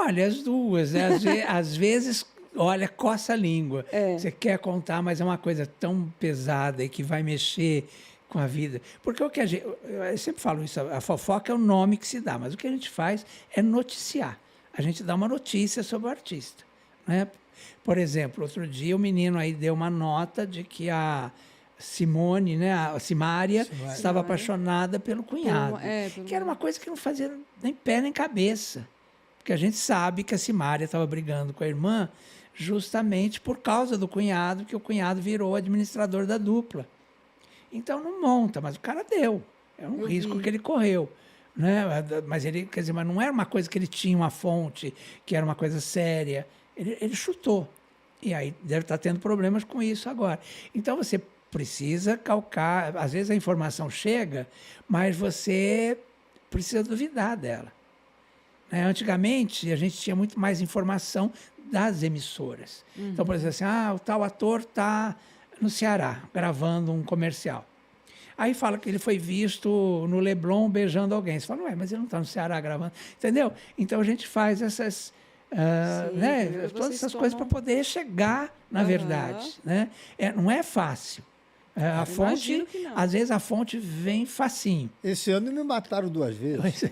Olha, as duas, né? Às vezes, olha, coça a língua. Você quer contar, mas é uma coisa tão pesada e que vai mexer com a vida. Porque o que eu sempre falo isso, a fofoca é o nome que se dá, mas o que a gente faz é noticiar. A gente dá uma notícia sobre o artista, né? Por exemplo, outro dia o menino aí deu uma nota de que a Simone, né, a Simária, estava apaixonada pelo cunhado. Que era uma coisa que não fazia nem pé nem cabeça. Porque a gente sabe que a Simária estava brigando com a irmã justamente por causa do cunhado, que o cunhado virou administrador da dupla. Então não monta, mas o cara deu. É um risco que ele correu. Né? Mas ele, quer dizer, mas não era uma coisa que ele tinha uma fonte, que era uma coisa séria. Ele chutou. E aí deve estar tendo problemas com isso agora. Então você precisa calcar. Às vezes a informação chega, mas você precisa duvidar dela. Né? Antigamente, a gente tinha muito mais informação das emissoras. Então, por exemplo, assim, o tal ator está no Ceará, gravando um comercial. Aí fala que ele foi visto no Leblon beijando alguém. Você fala, mas ele não está no Ceará gravando. Entendeu? Então, a gente faz essas... né? Todas essas coisas para poder chegar na verdade. Né? Não é fácil. A fonte, às vezes a fonte vem facinho. Esse ano me mataram 2 vezes.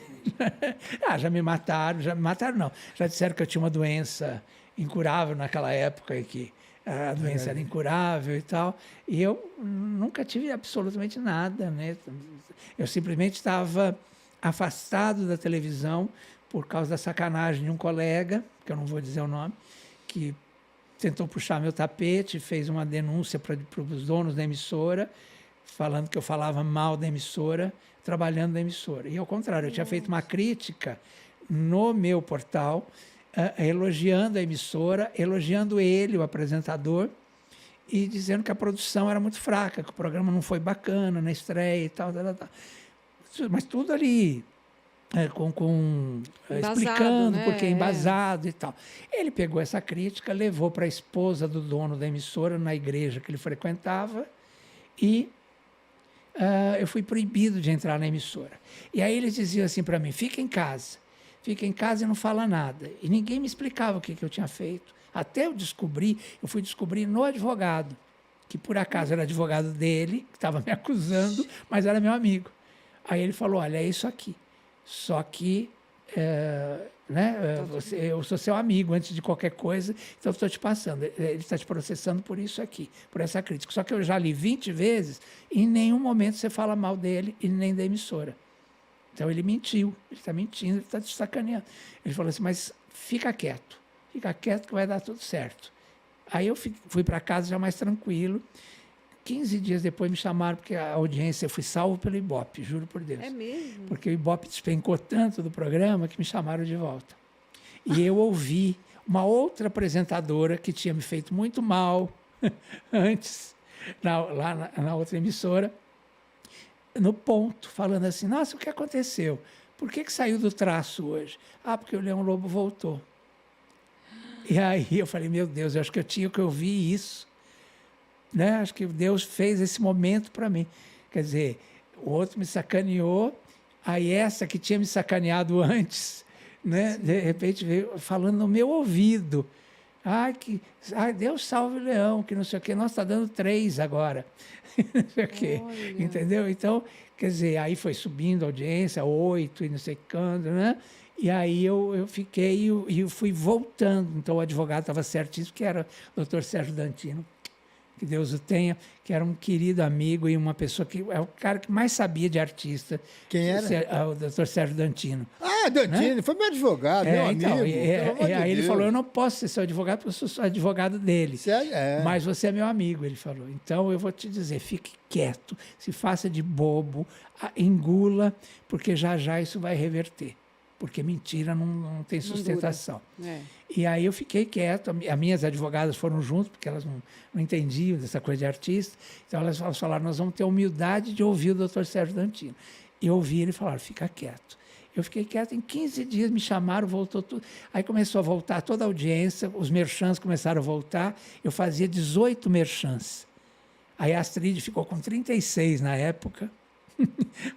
Já me mataram não. Já disseram que eu tinha uma doença incurável naquela época e que a doença era incurável e tal. E eu nunca tive absolutamente nada, né? Eu simplesmente estava afastado da televisão por causa da sacanagem de um colega, que eu não vou dizer o nome, que tentou puxar meu tapete, fez uma denúncia para os donos da emissora, falando que eu falava mal da emissora, trabalhando na emissora. E ao contrário, eu tinha feito uma crítica no meu portal, elogiando a emissora, elogiando ele, o apresentador, e dizendo que a produção era muito fraca, que o programa não foi bacana na estreia e tal. Mas tudo ali... explicando, né? Porque é embasado e tal. Ele pegou essa crítica, levou para a esposa do dono da emissora, na igreja que ele frequentava, e eu fui proibido de entrar na emissora. E aí eles diziam assim para mim, fica em casa e não fala nada. E ninguém me explicava o que eu tinha feito. Até eu fui descobrir no advogado, que por acaso era advogado dele, que estava me acusando, mas era meu amigo. Aí ele falou, olha, é isso aqui. Só que eu sou seu amigo antes de qualquer coisa, então estou te passando. Ele está te processando por isso aqui, por essa crítica. Só que eu já li 20 vezes e em nenhum momento você fala mal dele e nem da emissora. Então ele mentiu, ele está mentindo, ele está te sacaneando. Ele falou assim, mas fica quieto que vai dar tudo certo. Aí eu fui para casa já mais tranquilo. 15 dias depois me chamaram, porque a audiência, eu fui salvo pelo Ibope, juro por Deus. É mesmo? Porque o Ibope despencou tanto do programa que me chamaram de volta. E eu ouvi uma outra apresentadora que tinha me feito muito mal antes, lá na outra emissora, no ponto, falando assim, nossa, o que aconteceu? Por que saiu do traço hoje? Porque o Leão Lobo voltou. E aí eu falei, meu Deus, eu acho que eu tinha que ouvir isso. Né? Acho que Deus fez esse momento para mim. Quer dizer, o outro me sacaneou, aí essa que tinha me sacaneado antes, né? De repente veio falando no meu ouvido. Deus salve o leão, que não sei o quê. Nossa, está dando 3 agora. Não sei o quê. Entendeu? Então, quer dizer, aí foi subindo a audiência, 8 e não sei quando, né? E aí eu fiquei e eu fui voltando. Então o advogado estava certíssimo, que era o doutor Sérgio Dantino, que Deus o tenha, que era um querido amigo e uma pessoa que é o cara que mais sabia de artista. Quem era? O doutor Sérgio Dantino. Dantino, né? Foi meu advogado, meu então, amigo. Aí ele falou, eu não posso ser seu advogado porque eu sou advogado dele. Mas você é meu amigo, ele falou. Então eu vou te dizer, fique quieto, se faça de bobo, engula, porque já já isso vai reverter. Porque mentira não tem sustentação. E aí eu fiquei quieto, as minhas advogadas foram junto, porque elas não entendiam dessa coisa de artista, então elas falaram, nós vamos ter a humildade de ouvir o doutor Sérgio Dantino. E eu ouvi ele falar, fica quieto. Eu fiquei quieto, em 15 dias me chamaram, voltou tudo. Aí começou a voltar toda a audiência, os merchans começaram a voltar, eu fazia 18 merchans. Aí a Astrid ficou com 36 na época,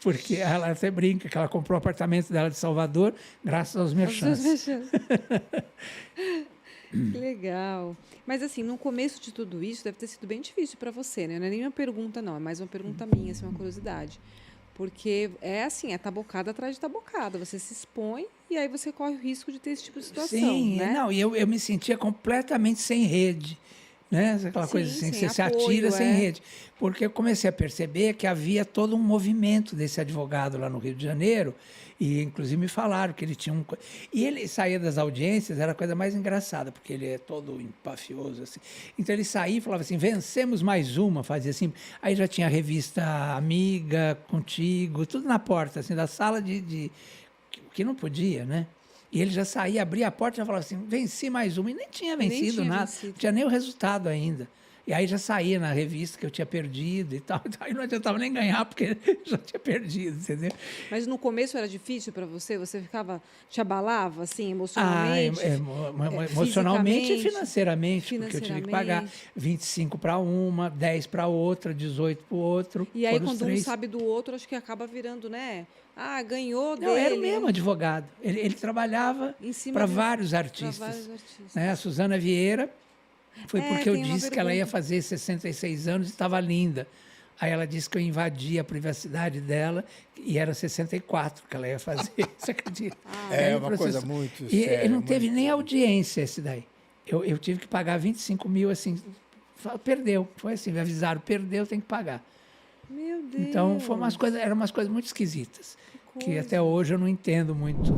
Porque ela até brinca que ela comprou o apartamento dela de Salvador graças aos merchants. Que legal. Mas assim, no começo de tudo isso, deve ter sido bem difícil para você, né? Não é nem uma pergunta, não. É mais uma pergunta minha, assim, uma curiosidade. Porque é assim, é tabocada atrás de tabocada. Você se expõe e aí você corre o risco de ter esse tipo de situação, Sim, né? não, e eu me sentia completamente sem rede. Né? Aquela Sim, coisa assim, que você se apoio, atira sem rede. Porque eu comecei a perceber que havia todo um movimento desse advogado lá no Rio de Janeiro, e inclusive me falaram que ele tinha um... E ele saía das audiências, era a coisa mais engraçada, porque ele é todo empafioso, assim. Então ele saía e falava assim, vencemos mais uma, fazia assim. Aí já tinha a revista Amiga, Contigo, tudo na porta, assim, da sala que não podia, né? E ele já saía, abria a porta e já falava assim, venci mais uma. E nem tinha vencido nada, não tinha nem o resultado ainda. E aí já saía na revista que eu tinha perdido e tal. Aí não adiantava nem ganhar, porque já tinha perdido, entendeu? Mas no começo era difícil para você? Você te abalava, assim, emocionalmente? Emocionalmente e financeiramente, porque eu tive que pagar 25 para uma, 10 para outra, 18 para o outro. E aí, quando um sabe do outro, acho que acaba virando, né? Ah, ganhou dele. Não, era o mesmo advogado. Ele trabalhava para vários artistas. Né? A Suzana Vieira foi porque eu disse que ela ia fazer 66 anos e estava linda. Aí ela disse que eu invadia a privacidade dela e era 64 que ela ia fazer. Você acredita? É uma coisa muito e séria. E não teve nem audiência esse daí. Eu tive que pagar 25 mil, assim, perdeu. Foi assim, me avisaram, perdeu, tem que pagar. Meu Deus! Então, eram umas coisas muito esquisitas, que até hoje eu não entendo muito.